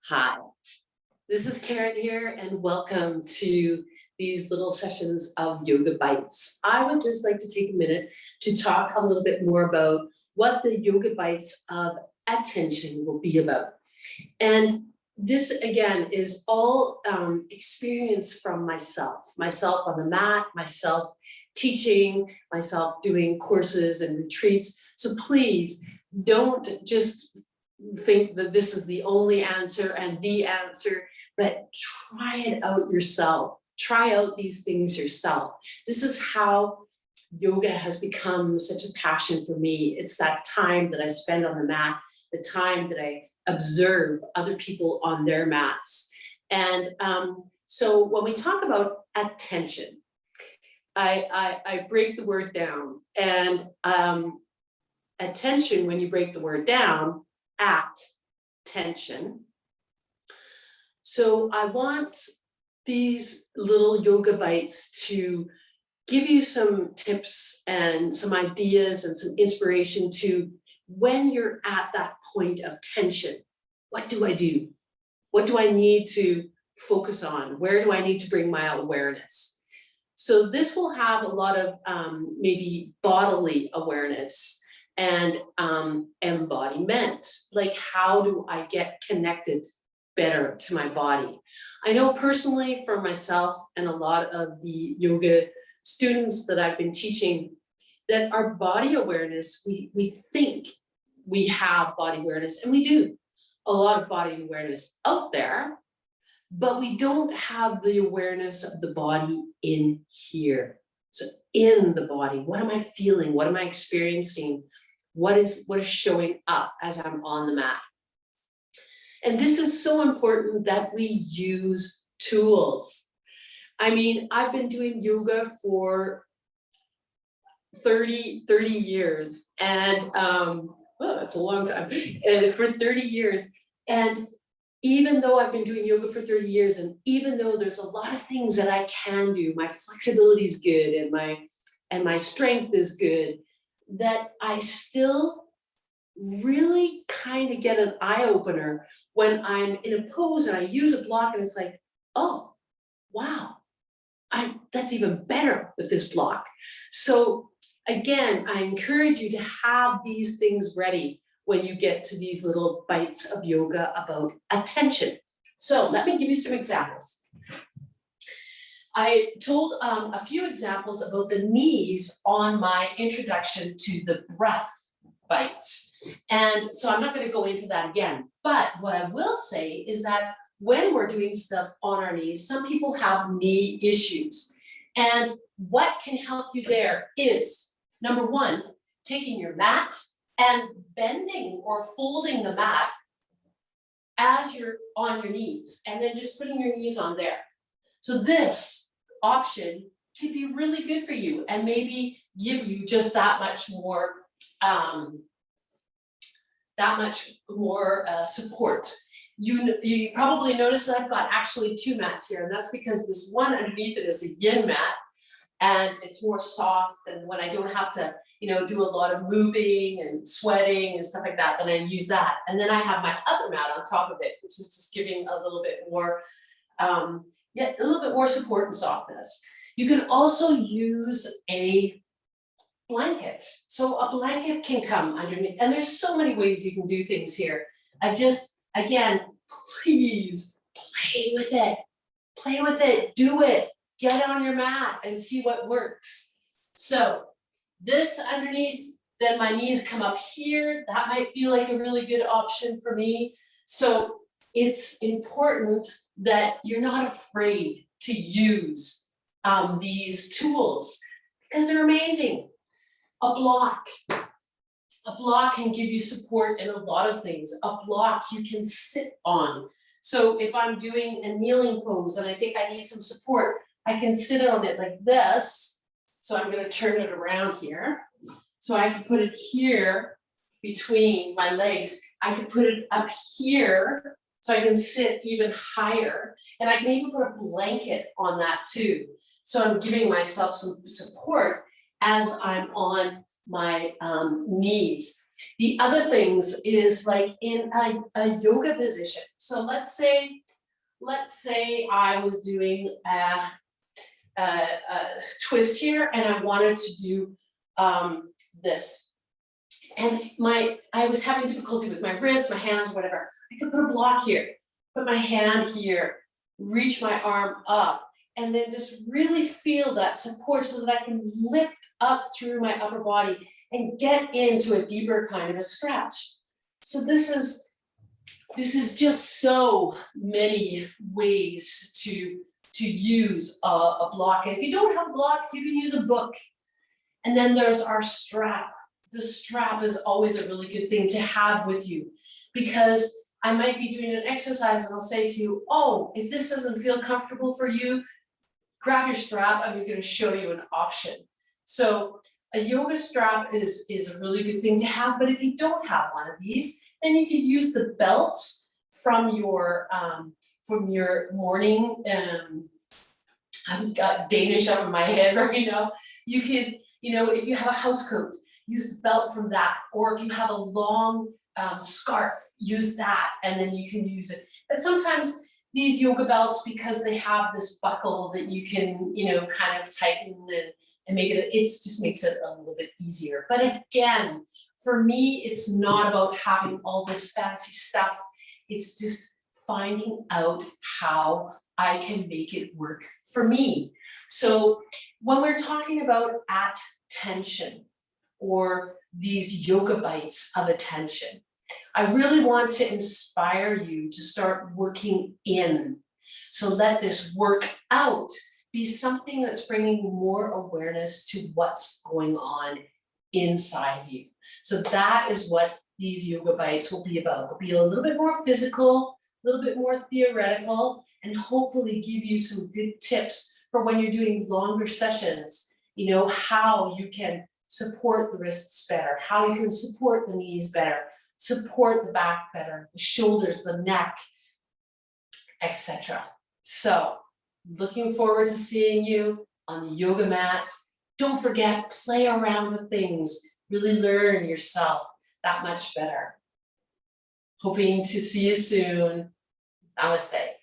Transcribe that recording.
Hi, this is Karen here, and welcome to these little sessions of Yoga Bites. I would just like to take a minute to talk a little bit more about what the Yoga Bites of attention will be about. And this again is all experience from myself on the mat, myself teaching, myself doing courses and retreats. So please don't just think that this is the only answer and the answer, but try it out yourself. Try out these things yourself. This is how yoga has become such a passion for me. It's that time that I spend on the mat, the time that I observe other people on their mats. And so when we talk about attention, I break the word down, and attention, when you break the word down, tension. So I want these little yoga bites to give you some tips and some ideas and some inspiration to when you're at that point of tension. What do I do? What do I need to focus on? Where do I need to bring my awareness? So this will have a lot of maybe bodily awareness and embodiment, like how do I get connected better to my body? I know personally for myself and a lot of the yoga students that I've been teaching that our body awareness, we think we have body awareness, and we do a lot of body awareness out there, but we don't have the awareness of the body in here. So in the body, what am I feeling? What am I experiencing? What is showing up as I'm on the mat? And this is so important that we use tools. I mean, I've been doing yoga for 30 years, and that's a long time, and for 30 years. And even though I've been doing yoga for 30 years, and even though there's a lot of things that I can do, my flexibility is good and my strength is good, that I still really kind of get an eye opener when I'm in a pose and I use a block and it's like, oh, wow, that's even better with this block. So again, I encourage you to have these things ready when you get to these little bites of yoga about attention. So let me give you some examples. I told a few examples about the knees on my introduction to the breath bites. And so I'm not going to go into that again. But what I will say is that when we're doing stuff on our knees, some people have knee issues. And what can help you there is, number one, taking your mat and bending or folding the mat as you're on your knees, and then just putting your knees on there. So this option can be really good for you and maybe give you just that much more support. You probably noticed that I've got actually two mats here, and that's because this one underneath it is a yin mat, and it's more soft, and when I don't have to do a lot of moving and sweating and stuff like that, then I use that. And then I have my other mat on top of it, which is just giving a little bit more a little bit more support and softness. You can also use a blanket. So a blanket can come underneath, and there's so many ways you can do things here. Again, please play with it, do it, get on your mat and see what works. So this underneath, then my knees come up here. That might feel like a really good option for me. So it's important that you're not afraid to use these tools because they're amazing. A block can give you support in a lot of things. A block you can sit on. So if I'm doing a kneeling pose and I think I need some support, I can sit on it like this. So I'm going to turn it around here. So I can put it here between my legs. I could put it up here so I can sit even higher. And I can even put a blanket on that too. So I'm giving myself some support as I'm on my knees. The other things is like in a yoga position. So let's say I was doing a twist here and I wanted to do this. And I was having difficulty with my wrist, my hands, whatever. I could put a block here, put my hand here, reach my arm up, and then just really feel that support so that I can lift up through my upper body and get into a deeper kind of a stretch. So this is just so many ways to use a block. And if you don't have a block, you can use a book. And then there's our strap. The strap is always a really good thing to have with you, because I might be doing an exercise and I'll say to you, oh, if this doesn't feel comfortable for you, grab your strap. I'm going to show you an option. So a yoga strap is a really good thing to have, but if you don't have one of these, then you could use the belt from your morning. I've got Danish up in my head right now. You could, if you have a house coat, use the belt from that, or if you have a long scarf, use that, and then you can use it. But sometimes these yoga belts, because they have this buckle that you can, kind of tighten and make it, just makes it a little bit easier. But again, for me, it's not about having all this fancy stuff. It's just finding out how I can make it work for me. So when we're talking about attention, or these yoga bites of attention, I really want to inspire you to start working in. So let this work out be something that's bringing more awareness to what's going on inside of you. So that is what these yoga bites will be about. They'll be a little bit more physical, a little bit more theoretical, and hopefully give you some good tips for when you're doing longer sessions, how you can support the wrists better, how you can support the knees better, support the back better, the shoulders, the neck, etc. So looking forward to seeing you on the yoga mat. Don't forget, play around with things, really learn yourself that much better. Hoping to see you soon. Namaste.